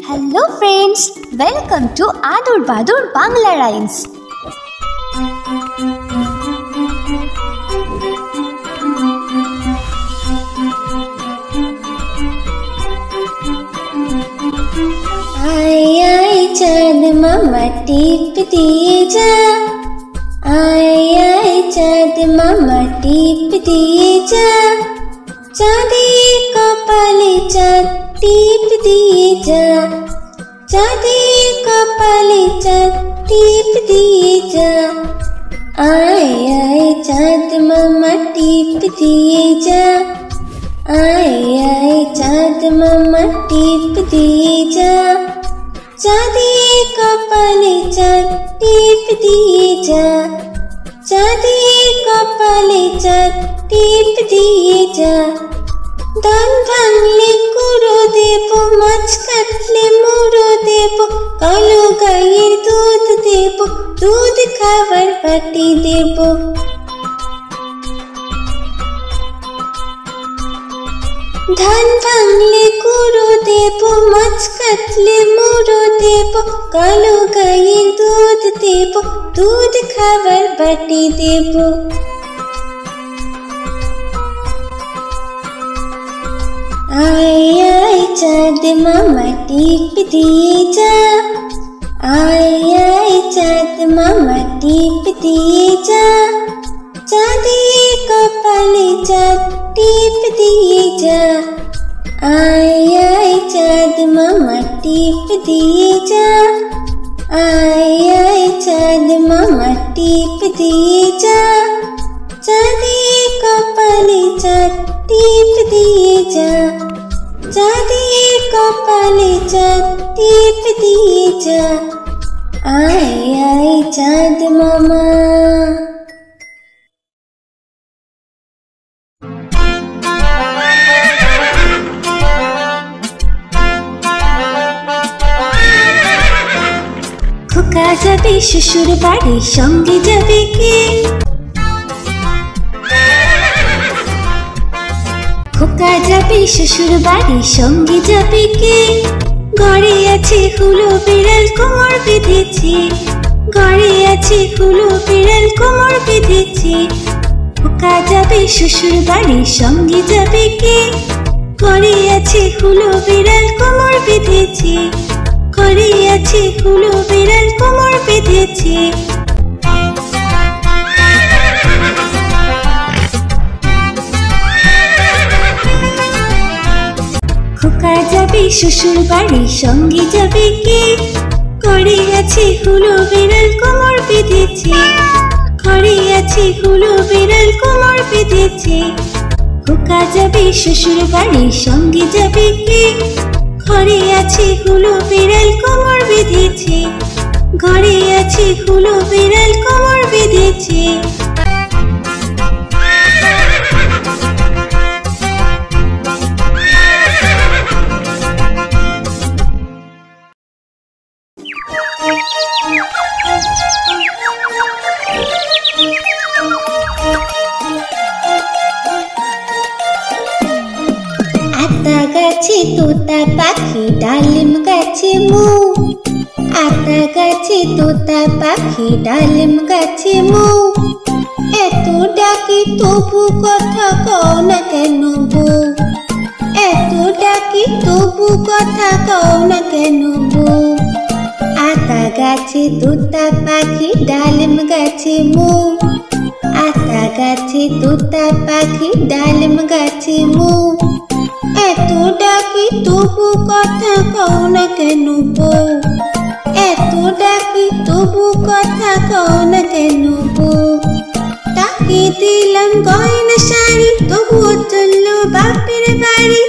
Hello friends, welcome to Adur Badur Bangla Rhymes. आई चाँद मामा टीप दिए जा, आई चाँद मामा टीप दिए जा, चाँदी कपाले चाँद टीप दिए जा, चाँदी कपाले चाँद टीप दिए जा, आई चाँद मामा टीप दिए जा, आई चाँद मामा टीप दिए जा, चाँदी कपाले चाँद टीप दिए जा, चाँदी कपाले चाँद टीप दिए जा, धान भांगले कुड़ो देबो, माछ काटले मुड़ो देबो, कालो गायेर दूध देबो, दूध खाবার बाटी देबो। धान भांगले कुड़ो देबो, माछ काटले मुड़ो देबो, कालो गायेर दूध देबो, दूध खाবার बाटी देबो। आई चाँद मामा टीप दिए जा, आई चाँद मामा टीप दिए जा, चाँदी कपाले चाँद टीप दिए जा, आई चाँद मामा टीप दिए जा, आई चाँद मामा टीप दिए जा, चाँदी कपाले चाँद टीप दिए जा, चाँदी कपाले चाँद टीप दिए जा, आई चाँद मामा। খোকা যাবে শ্বশুর বাড়ি, সঙ্গে যাবে কে? খোকা যাবে শ্বশুর বাড়ি, সঙ্গে যাবে কে? ঘরে আছে হুলো বিড়াল, কোমর বেঁধেছে, ঘরে আছে হুলো বিড়াল, কোমর বেঁধেছে। খোকা যাবে শ্বশুর বাড়ি, সঙ্গে যাবে কে? ঘরে আছে হুলো বিড়াল, কোমর বেঁধেছে, ঘরে আছে হুলো বিড়াল, কোমর বেঁধেছে। খোকা যাবে শ্বশুর বাড়ি, সঙ্গে যাবে কে? ঘরে আছে হুলো বিড়াল, কোমর বেঁধেছে, ঘরে আছে হুলো বিড়াল, কোমর বেঁধেছে। খোকা যাবে শ্বশুর বাড়ি, সঙ্গে যাবে কে? ঘরে আছে হুলো বিড়াল, কোমর বেঁধেছে, ঘরে আছে হুলো বিড়াল, কোমর বেঁধেছে। আতা গাছে তোতা পাখি, ডালিম গাছে মু, আতা গাছে তোতা পাখি, ডালিম গাছে মু, এত ডাকি তবু কথা কও না কেন বউ, এত ডাকি তবু কথা কও না কেন বউ। আতা গাছে তোতা পাখি, ডালিম গাছে মু, আতা গাছে তোতা পাখি, ডালিম গাছে মু, এত ডাকি তবু কথা কও না কেন বউ, এত ডাকি তবু কথা কও না কেন বউ। তাকে দিলাম গয়না শাড়ি, তবুও চললো বাপের বাড়ি,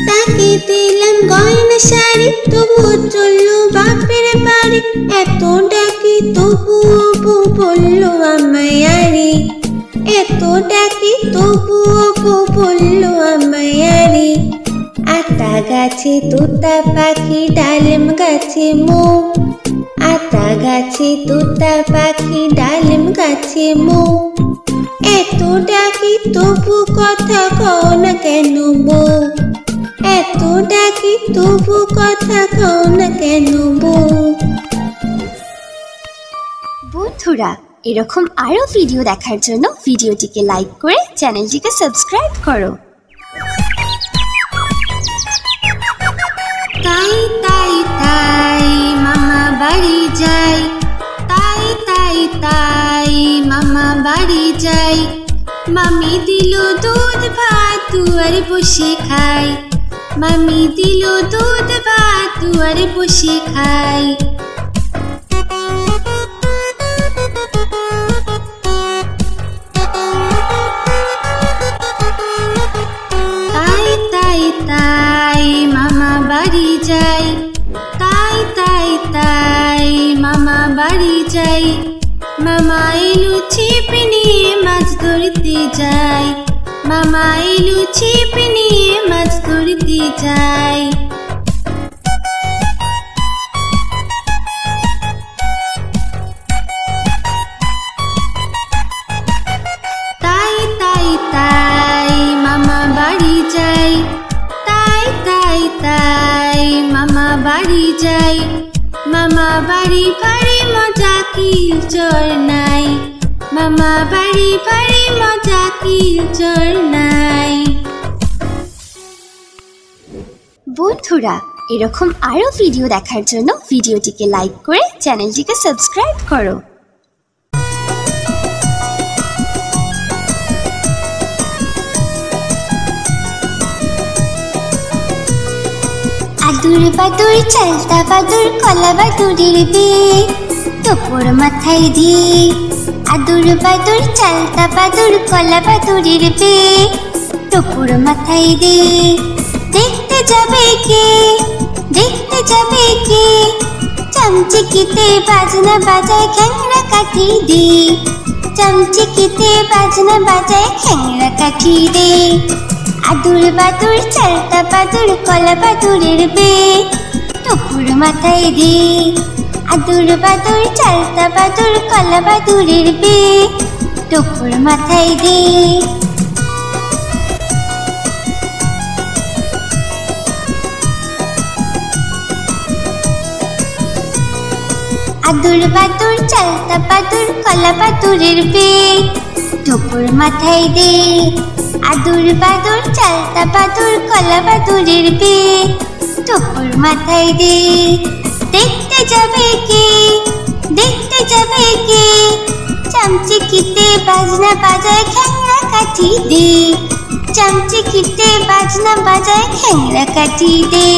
তাকে দিলাম গয়না শাড়ি, তবুও চললো বাপের বাড়ি, এত ডাকি তবুও বউ বললো আমায় আরে, এত ডাকি তবুও বউ বললো আমায় আরে। আতা গাছে তোতা পাখি, ডালিম গাছে মু, আতা গাছে তোতা পাখি, ডালিম গাছে মু, এত ডাকি তবু কথা কও না কেন বউ, এত ডাকি তবু কথা কও না কেন বউ। বন্ধুরা, এরকম আরো ভিডিও দেখার জন্য ভিডিওটিকে লাইক করে চ্যানেলটিকে সাবস্ক্রাইব করো। তাই তাই তাই মামা বাড়ি যাই, তাই তাই তাই মামা বাড়ি যাই। মামি দিল দুধ ভাত দুয়ারে বসে খাই, মামি দিল দুধ ভাত দুয়ারে বসে খাই। তাই তাই তাই মামা বাড়ি যাই, তাই তাই তাই মামা বাড়ি যাই। মামা এলো ছিপ নিয়ে মাছ ধরতে যাই, মামা এলো ছিপ নিয়ে মাছ ধরতে যাই। তাই তাই তাই মামা বাড়ি যাই, তাই তাই তাই মামা বাড়ি যাই। মামা বাড়ি ভারী মজা কি চর নাই, মামা বাড়ি ভারী মজা কি চর নাই। বন্ধুরা, এরকম আরো ভিডিও দেখার জন্য ভিডিওটিকে লাইক করে চ্যানেলটিকে সাবস্ক্রাইব করো। আদুর বাদুর চালতা বাদুর কলা বাদুরের বিয়ে দুপুর মাথায় দিয়ে, আদুর বাদুর চালতা বাদুর কলা বাদুরের বিয়ে দুপুর মাথায় দিয়ে। দেখতে যাবে কে, দেখতে যাবে কে, চামচিকিতে বাজনা বাজায় খ্যাংরা কাঠি দে, চামচিকিতে বাজনা বাজায় খ্যাংরা কাঠি দে। আদুর বাদুর চালতা বাদুর কলা বাদুরের বিয়ে দুপুর মাথায় দে, আদুর বাদুর চালতা বাদুর কলা বাদুরের বিয়ে দুপুর মাথায় দে। আদুর বাদুর চালতা বাদুর কলা বাদুরের বিয়ে দুপুর মাথায় দে, আদুর বাদুর চালতা বাদুর কলা বাদুরের বিয়ে দুপুর মাথায় দে। দেখতে যাবে কে, দেখতে যাবে কে, চামচিকিতে বাজনা বাজায় খ্যাংরা কাঠি দে, চামচিকিতে বাজনা বাজায় খ্যাংরা কাঠি দে।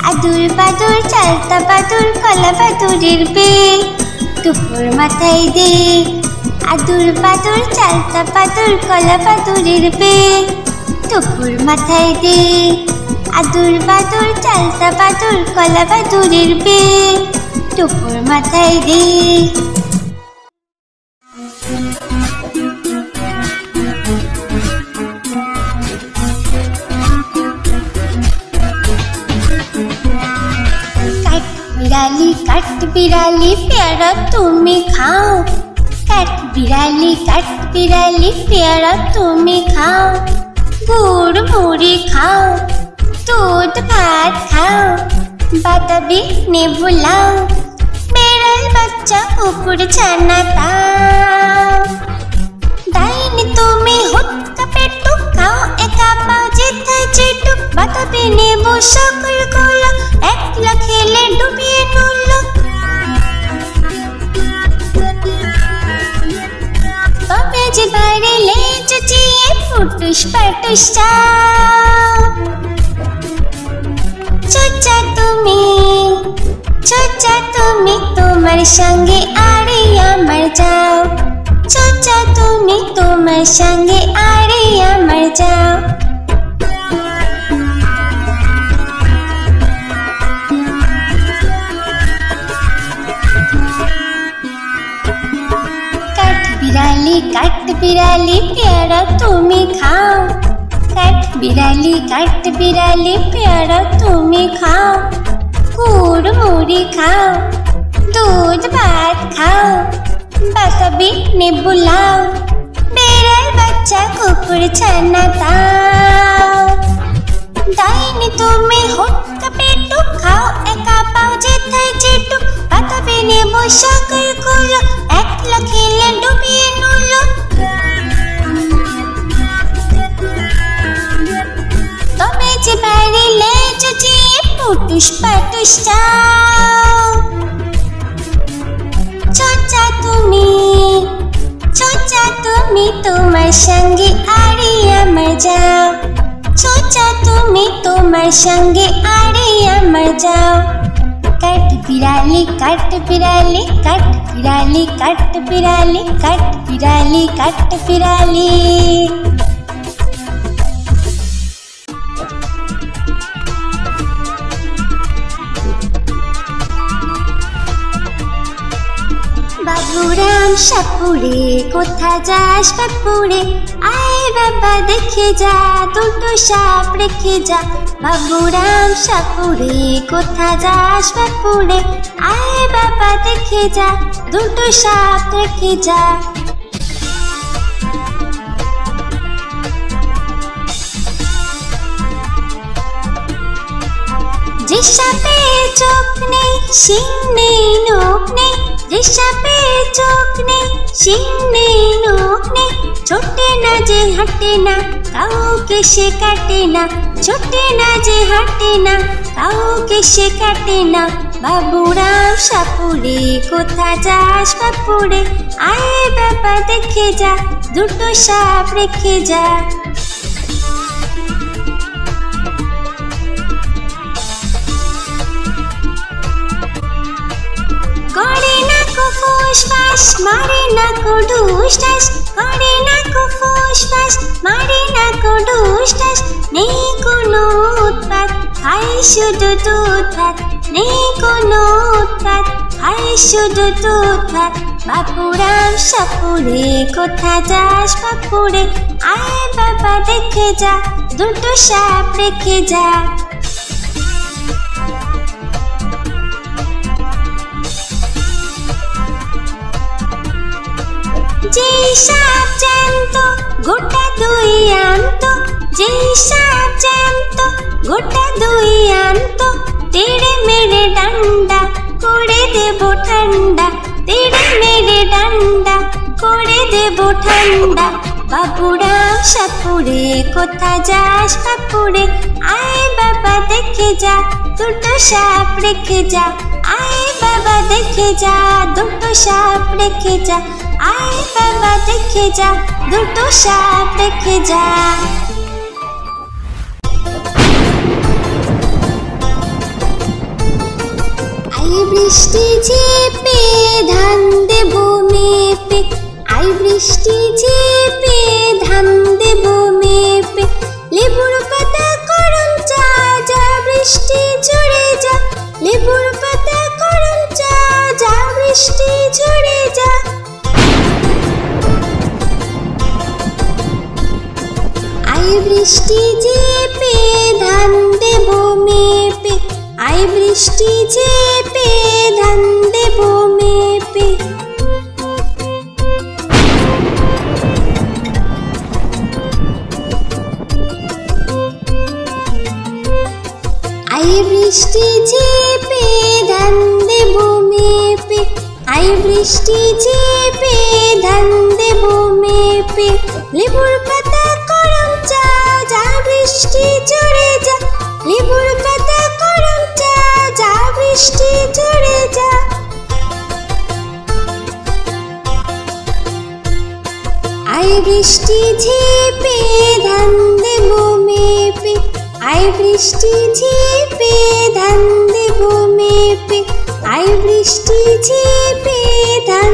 আদুর বাদুর চালতা বাদুর কলা বাদুরের বিয়ে দুপুর মাথায় দে, আদুর বাদুর চালতা বাদুর কলা বাদুরের বিয়ে দুপুর মাথায় দে, আদুর বাদুর চালতা বাদুর কলা বাদুরের বিয়ে দুপুর মাথায় দে। কাঠ বিড়ালি পেয়ারা তুমি খাও, কাঠ বিড়ালি পেয়ারা তুমি খাও। গুড় মুড়ি খাও, দুধ ভাত খাও, বাতাবি নেবু লাও, বেড়াল বাচ্চা কুকুর ছানা তাও। ডাইনি তুমি হুক্কা পেটু খাও, একা পাও যেথায় যেটু, বাতাবি নেবু সকল গুলো একলা খেলে ডুবিয়ে নুলো। তবে যে বাইরে লেজ চিয়ে ফুটুস পাটুস চাও। চোচা তুমি তোমার সঙ্গে আরে আমার যাও, চোচা তুমি তোমার সঙ্গে আরে আমার যাও। কাঠ বিড়ালি পেয়ারা তুমি খাও, কাঠ বিড়ালি পেয়ারা তুমি খাও। গুড় মুড়ি খাও, দুধ ভাত খাও, বাতাবি নেবু লাও, বেড়াল বাচ্চা কুকুর ছানা তাও। ডাইনি তুমি হুটকা পেটু খাও একা পাও যেথায় যেটু পাতা বেনে বসা কুলকুলো একলা খেলে ডুবিয়ে নুলো। তবে যে পারিলে যদি পুটুস পাটুস চাও। ছোচা তুমি তোমার সঙ্গে আরে আমার যাও। ছোচা তুমি তোমার সঙ্গে আরে আমার যাও। কাট বিড়ালি কাট বিড়ালি কাট বিড়ালি কাট বিড়ালি কাট বিড়ালি কাট বিড়ালি। বাবুরাম সাপুরে কোথা যাস বাপুরে আয় বাবা দেখে যা দুটো সাপ রেখে যা। বাবুরাম সাপুরে কোথা যাস বাপুরে আয় বাবা দেখে যা দুটো সাপ রেখে যা। যে সাপের চোখ নেই শিং নেই নখ নেই। যে সাপের চোখ নেই শিং নেই নখ নেই। ছোটে না যে হাঁটে না কাউকে সে কাটে না। ছোটে না যে হাঁটে না কাউকে সে কাটে না। বাবুরাম সাপুরে কোথা যাস বাপুরে আয় বাবা দেখে যা দুটো সাপ রেখে যা। করে না কো ফুস ফাস মারে না কো ঢুস ঢাস। করে না কো ফুস ফাস মারে না কো ঢুস ঢাস। নেই কোনো উৎপাত খাই শুধু দুধ ভাত। নেই কোনো উৎপাত খাই শুধু দুধ ভাত। বাপুরাম সাপুরে কোথা যাস বাপুরে আয় বাবা দেখে যা দুটো সাপ রেখে যা। যেই সাপ জ্যান্ত গোটা দুই আনত। যেই সাপ জ্যান্ত গোটা দুই আনত। তেড়ে মেরে ডান্ডা করে দেব ঠান্ডা। তেড়ে মেরে ডান্ডা করে দেব ঠান্ডা। বাবুরাম সাপুরে কোথা যাস বাপুরে আয় বাবা দেখে যা দুটো সাপ রেখে যা। আয় বাবা দেখে যা দুটো সাপ রেখে যা। আয় বাবা দেখে যা দুটো সাপ রেখে যা। আই বৃষ্টি ঝেপে ধান দেব মেপে। আই বৃষ্টি ঝেপে ধান দেব মেপে। লেবুর পাতা করম চা যা বৃষ্টি ঝরে যা। লেবুর পাতা করম চা যা বৃষ্টি ঝরে যা। আই বৃষ্টি ঝেপে ধান দেব মেপে। আই বৃষ্টি ঝেপে ধান দেব মেপে। আই বৃষ্টি ঝেপে ধান দেব মেপে। আই বৃষ্টি ঝেপে ধান দেব মেপে। লেবুর পাতা করম চা যা বৃষ্টি ঝরে যা। লেবুর পাতা করম চা যা বৃষ্টি ঝরে যা। আই বৃষ্টি ঝেপে ধান দেব মেপে। আই বৃষ্টি ঝেপে ধান দেব মেপে। আই বৃষ্টি ঝেপে ধান